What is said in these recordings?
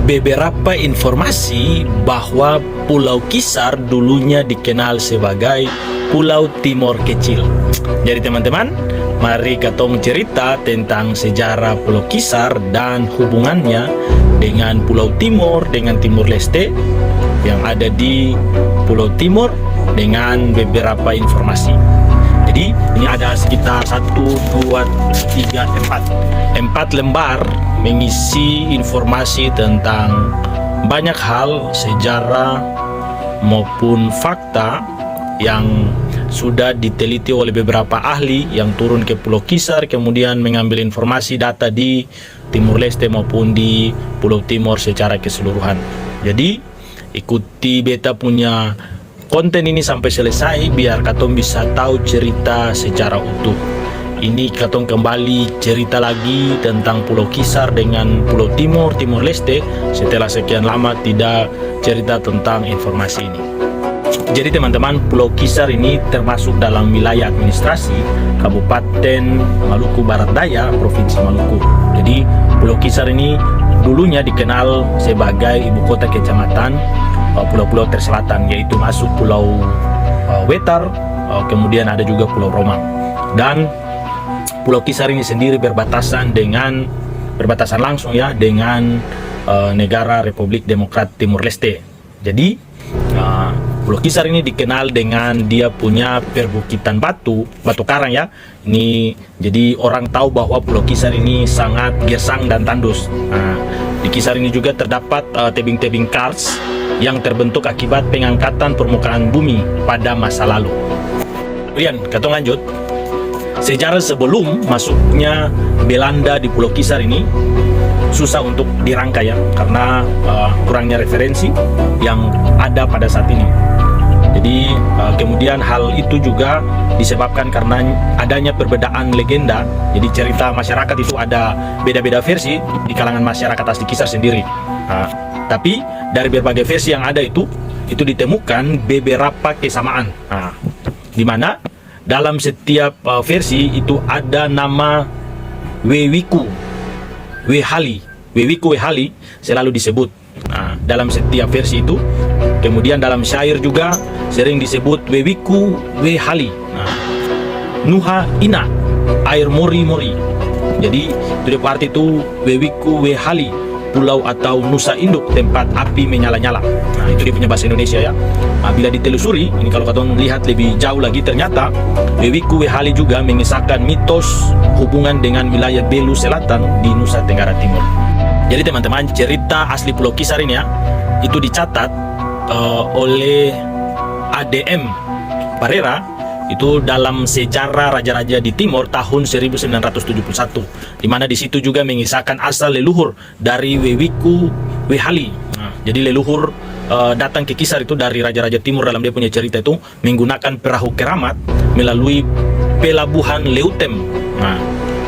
beberapa informasi bahwa Pulau Kisar dulunya dikenal sebagai Pulau Timor Kecil. Jadi teman-teman, mari katong cerita tentang sejarah Pulau Kisar dan hubungannya dengan Pulau Timor, dengan Timur Leste yang ada di Pulau Timor dengan beberapa informasi. Jadi ini ada sekitar 1, 2, 3, 4 lembar mengisi informasi tentang banyak hal sejarah maupun fakta yang sudah diteliti oleh beberapa ahli yang turun ke Pulau Kisar, kemudian mengambil informasi data di Timur Leste maupun di Pulau Timor secara keseluruhan. Jadi ikuti beta punya konten ini sampai selesai biar katong bisa tahu cerita secara utuh. Ini katong kembali cerita lagi tentang Pulau Kisar dengan Pulau Timor, Timor Leste setelah sekian lama tidak cerita tentang informasi ini. Jadi teman-teman, Pulau Kisar ini termasuk dalam wilayah administrasi Kabupaten Maluku Barat Daya, Provinsi Maluku. Jadi Pulau Kisar ini dulunya dikenal sebagai ibu kota kecamatan pulau-pulau terselatan, yaitu masuk Pulau Wetar, kemudian ada juga Pulau Romang. Dan Pulau Kisar ini sendiri berbatasan langsung ya dengan negara Republik Demokrat Timur Leste. Jadi Pulau Kisar ini dikenal dengan dia punya perbukitan batu karang ya. Ini jadi orang tahu bahwa Pulau Kisar ini sangat gersang dan tandus. Di Kisar ini juga terdapat tebing-tebing kars yang terbentuk akibat pengangkatan permukaan bumi pada masa lalu. Kemudian, katong lanjut. Sejarah sebelum masuknya Belanda di Pulau Kisar ini susah untuk dirangkai ya, karena kurangnya referensi yang ada pada saat ini. Jadi kemudian hal itu juga disebabkan karena adanya perbedaan legenda. Jadi cerita masyarakat itu ada beda-beda versi di kalangan masyarakat asli Kisar sendiri. Tapi dari berbagai versi yang ada itu ditemukan beberapa kesamaan. Di mana dalam setiap versi itu ada nama Wewiku Wehali selalu disebut dalam setiap versi itu. Kemudian dalam syair juga sering disebut Wewiku Wehali, Nuha Ina, air mori-mori. Jadi itu arti itu Wewiku Wehali, pulau atau nusa induk tempat api menyala-nyala. Itu dia punya bahasa Indonesia ya. Bila ditelusuri, ini kalau kalian lihat lebih jauh lagi, ternyata Wewiku Wehali juga mengisahkan mitos hubungan dengan wilayah Belu Selatan di Nusa Tenggara Timur. Jadi teman-teman, cerita asli Pulau Kisar ini ya, itu dicatat oleh ADM Parera itu dalam sejarah raja-raja di Timor tahun 1971, di mana di situ juga mengisahkan asal leluhur dari Wewiku Wehali. Jadi leluhur datang ke Kisar itu dari raja-raja Timur. Dalam dia punya cerita itu menggunakan perahu keramat melalui pelabuhan Leutem,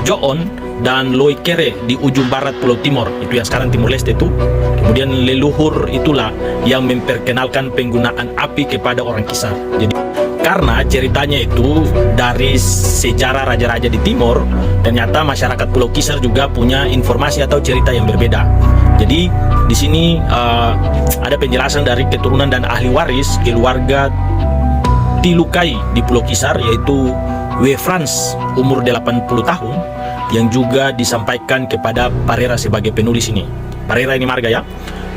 Joon dan Loikere di ujung barat Pulau Timor, itu yang sekarang Timur Leste itu. Kemudian leluhur itulah yang memperkenalkan penggunaan api kepada orang Kisar. Jadi karena ceritanya itu dari sejarah raja-raja di Timor, ternyata masyarakat Pulau Kisar juga punya informasi atau cerita yang berbeda. Jadi di sini ada penjelasan dari keturunan dan ahli waris keluarga Tilukai di Pulau Kisar, yaitu W. Frans, umur 80 tahun, yang juga disampaikan kepada Parera sebagai penulis ini. Parera ini marga ya.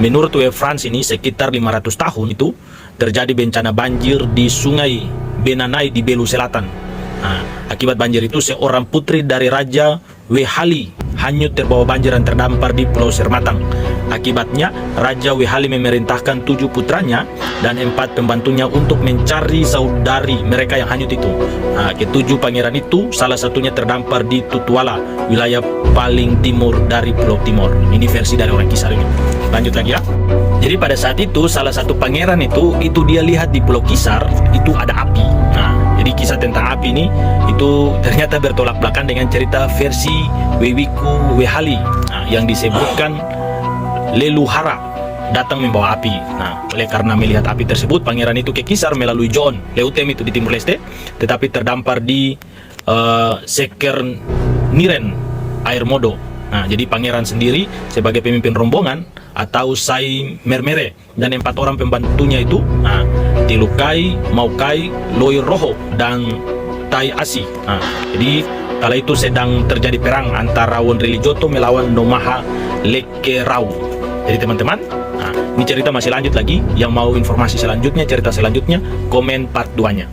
Menurut W. Frans ini sekitar 500 tahun itu terjadi bencana banjir di Sungai Benanai di Belu Selatan. Akibat banjir itu seorang putri dari Raja Wehali hanyut terbawa banjir dan terdampar di Pulau Sermatang. Akibatnya Raja Wehali memerintahkan 7 putranya dan 4 pembantunya untuk mencari saudari mereka yang hanyut itu. Ketujuh pangeran itu salah satunya terdampar di Tutuala, wilayah paling timur dari Pulau Timor. Ini versi dari orang Kisar ini. Lanjut lagi ya. Jadi pada saat itu salah satu pangeran itu dia lihat di Pulau Kisar itu ada api. Jadi kisah tentang api ini itu ternyata bertolak belakang dengan cerita versi Wewiku Wehali yang disebutkan leluhara datang membawa api. Oleh karena melihat api tersebut, pangeran itu ke Kisar melalui Joon, Leutem itu di Timur Leste, tetapi terdampar di Seker Niren, air Modo. Nah, jadi pangeran sendiri sebagai pemimpin rombongan atau Sai Mermere dan 4 orang pembantunya itu, Tilukai, Maukai, Loi Roho dan Tai Asi. Jadi kala itu sedang terjadi perang antara Wonrilijoto melawan Nomaha Lekerau. Jadi teman-teman, ini cerita masih lanjut lagi. Yang mau informasi selanjutnya, cerita selanjutnya, komen part 2-nya.